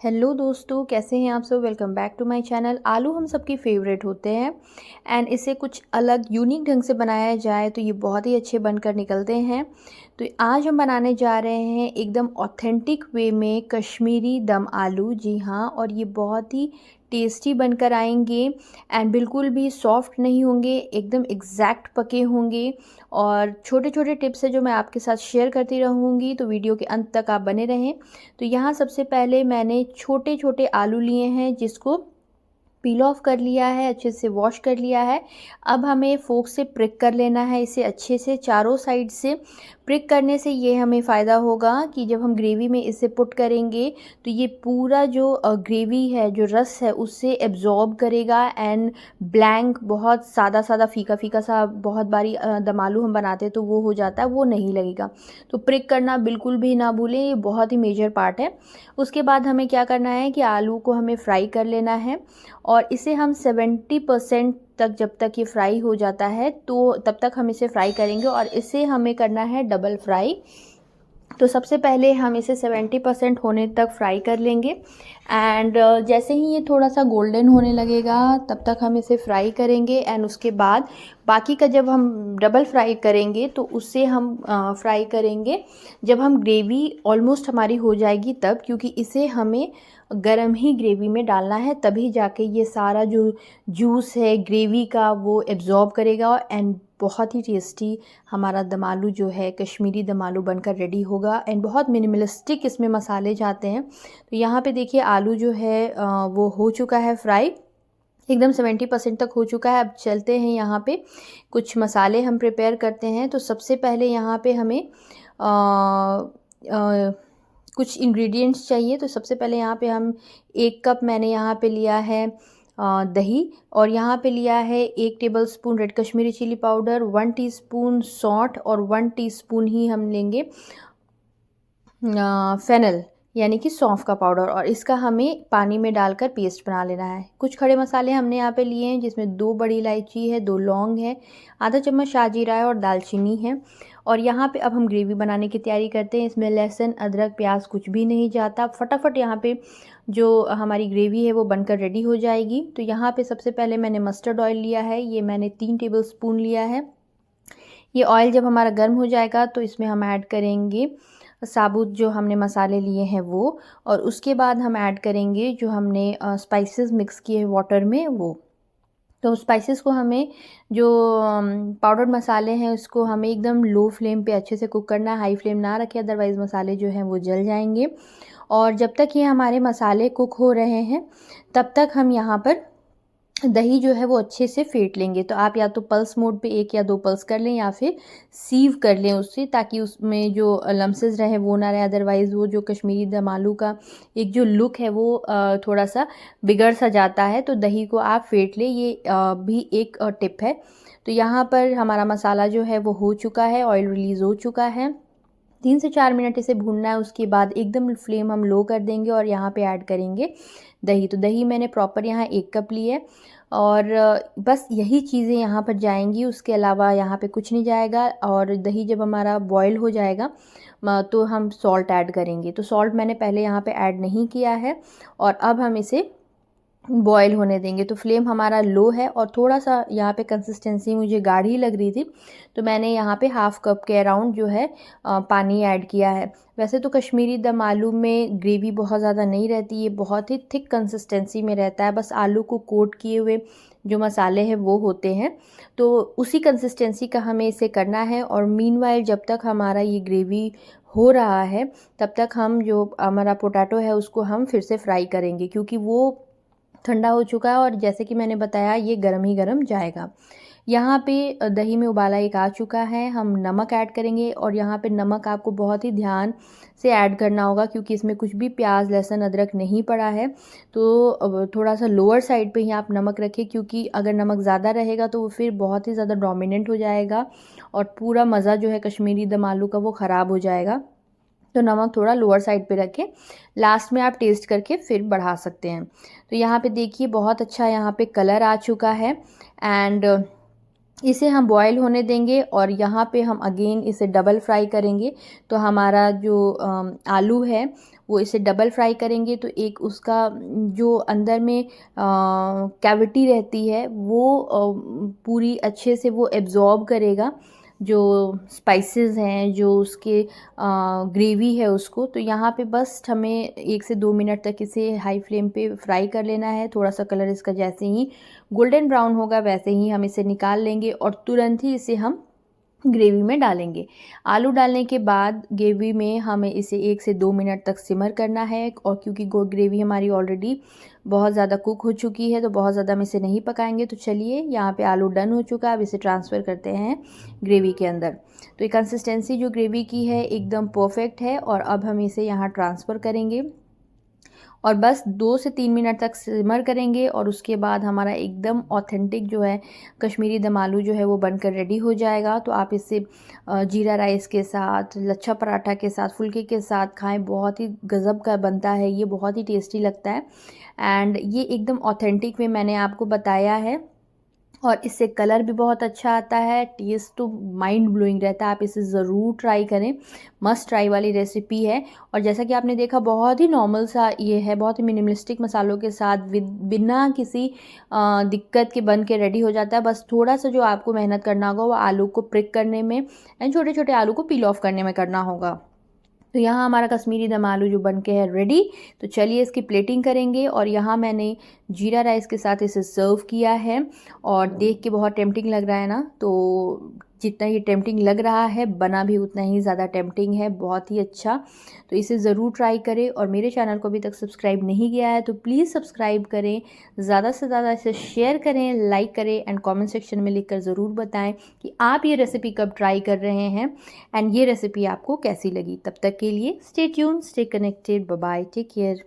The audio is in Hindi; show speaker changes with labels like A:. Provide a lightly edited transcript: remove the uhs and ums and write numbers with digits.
A: हेलो दोस्तों, कैसे हैं आप सब। Welcome back to my channel. आलू हम सबकी फेवरेट होते हैं एंड इसे कुछ अलग यूनिक ढंग से बनाया जाए तो ये बहुत ही अच्छे बनकर निकलते हैं। तो आज हम बनाने जा रहे हैं एकदम ऑथेंटिक वे में कश्मीरी दम आलू। जी हाँ, और ये बहुत ही टेस्टी बनकर आएंगे एंड बिल्कुल भी सॉफ्ट नहीं होंगे, एकदम एग्जैक्ट पके होंगे। और छोटे छोटे टिप्स है जो मैं आपके साथ शेयर करती रहूँगी, तो वीडियो के अंत तक आप बने रहें। तो यहाँ सबसे पहले मैंने छोटे छोटे आलू लिए हैं जिसको पील ऑफ कर लिया है, अच्छे से वॉश कर लिया है। अब हमें फोक से प्रिक कर लेना है इसे अच्छे से चारों साइड से। प्रिक करने से ये हमें फ़ायदा होगा कि जब हम ग्रेवी में इसे पुट करेंगे तो ये पूरा जो ग्रेवी है, जो रस है, उससे एब्जॉर्ब करेगा एंड ब्लैंक बहुत सादा सादा फीका फीका सा बहुत बारी दम आलू हम बनाते हैं तो वो हो जाता है, वो नहीं लगेगा। तो प्रिक करना बिल्कुल भी ना भूलें, ये बहुत ही मेजर पार्ट है। उसके बाद हमें क्या करना है कि आलू को हमें फ्राई कर लेना है और इसे हम 70% तक, जब तक ये फ्राई हो जाता है तो तब तक हम इसे फ्राई करेंगे और इसे हमें करना है डबल फ्राई। तो सबसे पहले हम इसे 70% होने तक फ्राई कर लेंगे एंड जैसे ही ये थोड़ा सा गोल्डन होने लगेगा तब तक हम इसे फ्राई करेंगे एंड उसके बाद बाकी का जब हम डबल फ्राई करेंगे तो उससे हम फ्राई करेंगे जब हम ग्रेवी ऑलमोस्ट हमारी हो जाएगी तब, क्योंकि इसे हमें गरम ही ग्रेवी में डालना है, तभी जाके ये सारा जो जूस है ग्रेवी का वो एब्जॉर्ब करेगा एंड बहुत ही टेस्टी हमारा दम आलू जो है कश्मीरी दम आलू बनकर रेडी होगा। एंड बहुत मिनिमलिस्टिक इसमें मसाले जाते हैं। तो यहाँ पे देखिए आलू जो है वो हो चुका है फ्राई, एकदम 70% तक हो चुका है। अब चलते हैं यहाँ पे कुछ मसाले हम प्रिपेयर करते हैं। तो सबसे पहले यहाँ पे हमें आ, आ, कुछ इंग्रेडिएंट्स चाहिए। तो सबसे पहले यहाँ पे हम 1 कप मैंने यहाँ पे लिया है दही, और यहाँ पे लिया है 1 tablespoon red Kashmiri chilli powder, 1 teaspoon सौंठ और 1 टीस्पून ही हम लेंगे फेनल यानी कि सौंफ का पाउडर, और इसका हमें पानी में डालकर पेस्ट बना लेना है। कुछ खड़े मसाले हमने यहाँ पे लिए हैं जिसमें 2 बड़ी इलायची है, 2 लौंग है, आधा चम्मच शाहजीरा है और दालचीनी है। और यहाँ पे अब हम ग्रेवी बनाने की तैयारी करते हैं। इसमें लहसुन अदरक प्याज कुछ भी नहीं जाता, फटाफट यहाँ पे जो हमारी ग्रेवी है वो बनकर रेडी हो जाएगी। तो यहाँ पे सबसे पहले मैंने मस्टर्ड ऑयल लिया है, ये मैंने 3 टेबलस्पून लिया है। ये ऑयल जब हमारा गर्म हो जाएगा तो इसमें हम ऐड करेंगे साबुत जो हमने मसाले लिए हैं वो, और उसके बाद हम ऐड करेंगे जो हमने स्पाइसेस मिक्स किए वाटर में वो। तो स्पाइसेस को हमें जो पाउडर मसाले हैं उसको हमें एकदम लो फ्लेम पे अच्छे से कुक करना है, हाई फ्लेम ना रखें, अदरवाइज़ मसाले जो हैं वो जल जाएंगे। और जब तक ये हमारे मसाले कुक हो रहे हैं तब तक हम यहाँ पर दही जो है वो अच्छे से फेंट लेंगे। तो आप या तो पल्स मोड पे 1 या 2 पल्स कर लें या फिर सीव कर लें उससे, ताकि उसमें जो लम्सेस रहे वो ना रहे, अदरवाइज़ वो जो कश्मीरी दम आलू का एक जो लुक है वो थोड़ा सा बिगड़ सा जाता है। तो दही को आप फेंट लें, ये भी एक टिप है। तो यहाँ पर हमारा मसाला जो है वो हो चुका है, ऑयल रिलीज़ हो चुका है। 3 से 4 मिनट इसे भूनना है, उसके बाद एकदम फ्लेम हम लो कर देंगे और यहाँ पे ऐड करेंगे दही। तो दही मैंने प्रॉपर यहाँ 1 कप ली है और बस यही चीज़ें यहाँ पर जाएंगी, उसके अलावा यहाँ पे कुछ नहीं जाएगा। और दही जब हमारा बॉयल हो जाएगा तो हम सॉल्ट ऐड करेंगे। तो सॉल्ट मैंने पहले यहाँ पे ऐड नहीं किया है और अब हम इसे बॉयल होने देंगे। तो फ्लेम हमारा लो है और थोड़ा सा यहाँ पे कंसिस्टेंसी मुझे गाढ़ी लग रही थी तो मैंने यहाँ पे ½ कप के अराउंड जो है पानी ऐड किया है। वैसे तो कश्मीरी दम आलू में ग्रेवी बहुत ज़्यादा नहीं रहती, ये बहुत ही थिक कंसिस्टेंसी में रहता है, बस आलू को कोट किए हुए जो मसाले हैं वो होते हैं। तो उसी कंसिस्टेंसी का हमें इसे करना है। और मीनवाइल जब तक हमारा ये ग्रेवी हो रहा है तब तक हम जो हमारा पोटैटो है उसको हम फिर से फ्राई करेंगे, क्योंकि वो ठंडा हो चुका है और जैसे कि मैंने बताया ये गर्म ही गर्म जाएगा। यहाँ पे दही में उबाला एक आ चुका है, हम नमक ऐड करेंगे और यहाँ पे नमक आपको बहुत ही ध्यान से ऐड करना होगा क्योंकि इसमें कुछ भी प्याज लहसुन अदरक नहीं पड़ा है। तो थोड़ा सा लोअर साइड पे ही आप नमक रखें, क्योंकि अगर नमक ज़्यादा रहेगा तो वो फिर बहुत ही ज़्यादा डोमिनेंट हो जाएगा और पूरा मज़ा जो है कश्मीरी दम आलू का वो ख़राब हो जाएगा। तो नमक थोड़ा लोअर साइड पे रखें, लास्ट में आप टेस्ट करके फिर बढ़ा सकते हैं। तो यहाँ पे देखिए बहुत अच्छा यहाँ पे कलर आ चुका है एंड इसे हम बॉयल होने देंगे और यहाँ पे हम अगेन इसे डबल फ्राई करेंगे। तो हमारा जो आलू है वो इसे डबल फ्राई करेंगे तो एक उसका जो अंदर में कैविटी रहती है वो पूरी अच्छे से वो एब्ज़ॉर्ब करेगा जो स्पाइसेस हैं, जो उसके ग्रेवी है उसको। तो यहाँ पे बस हमें 1 से 2 मिनट तक इसे हाई फ्लेम पे फ्राई कर लेना है। थोड़ा सा कलर इसका जैसे ही गोल्डन ब्राउन होगा वैसे ही हम इसे निकाल लेंगे और तुरंत ही इसे हम ग्रेवी में डालेंगे। आलू डालने के बाद ग्रेवी में हमें इसे 1 से 2 मिनट तक सिमर करना है और क्योंकि गो ग्रेवी हमारी ऑलरेडी बहुत ज़्यादा कुक हो चुकी है तो बहुत ज़्यादा हम इसे नहीं पकाएंगे। तो चलिए यहाँ पे आलू डन हो चुका है, अब इसे ट्रांसफ़र करते हैं ग्रेवी के अंदर। तो ये कंसिस्टेंसी जो ग्रेवी की है एकदम परफेक्ट है और अब हम इसे यहाँ ट्रांसफ़र करेंगे और बस 2 से 3 मिनट तक सिमर करेंगे और उसके बाद हमारा एकदम ऑथेंटिक जो है कश्मीरी दम आलू जो है वो बनकर रेडी हो जाएगा। तो आप इसे जीरा राइस के साथ, लच्छा पराठा के साथ, फुल्के के साथ खाएं, बहुत ही गज़ब का बनता है ये, बहुत ही टेस्टी लगता है। एंड ये एकदम ऑथेंटिक वे मैंने आपको बताया है और इससे कलर भी बहुत अच्छा आता है, टेस्ट तो माइंड ब्लोइंग रहता है। आप इसे ज़रूर ट्राई करें, मस्ट ट्राई वाली रेसिपी है। और जैसा कि आपने देखा बहुत ही नॉर्मल सा ये है, बहुत ही मिनिमलिस्टिक मसालों के साथ बिना किसी दिक्कत के बन के रेडी हो जाता है। बस थोड़ा सा जो आपको मेहनत करना होगा वो आलू को प्रिक करने में एंड छोटे छोटे आलू को पील ऑफ करने में करना होगा। तो यहाँ हमारा कश्मीरी दम आलू जो बन के है रेडी। तो चलिए इसकी प्लेटिंग करेंगे और यहाँ मैंने जीरा राइस के साथ इसे सर्व किया है और देख के बहुत टेम्पटिंग लग रहा है ना। तो जितना ये टेम्पटिंग लग रहा है बना भी उतना ही ज़्यादा टेम्पटिंग है, बहुत ही अच्छा। तो इसे ज़रूर ट्राई करें और मेरे चैनल को अभी तक सब्सक्राइब नहीं किया है तो प्लीज़ सब्सक्राइब करें, ज़्यादा से ज़्यादा इसे शेयर करें, लाइक करें एंड कमेंट सेक्शन में लिखकर ज़रूर बताएं कि आप ये रेसिपी कब ट्राई कर रहे हैं एंड ये रेसिपी आपको कैसी लगी। तब तक के लिए stay tuned, stay connected, bye bye, take care.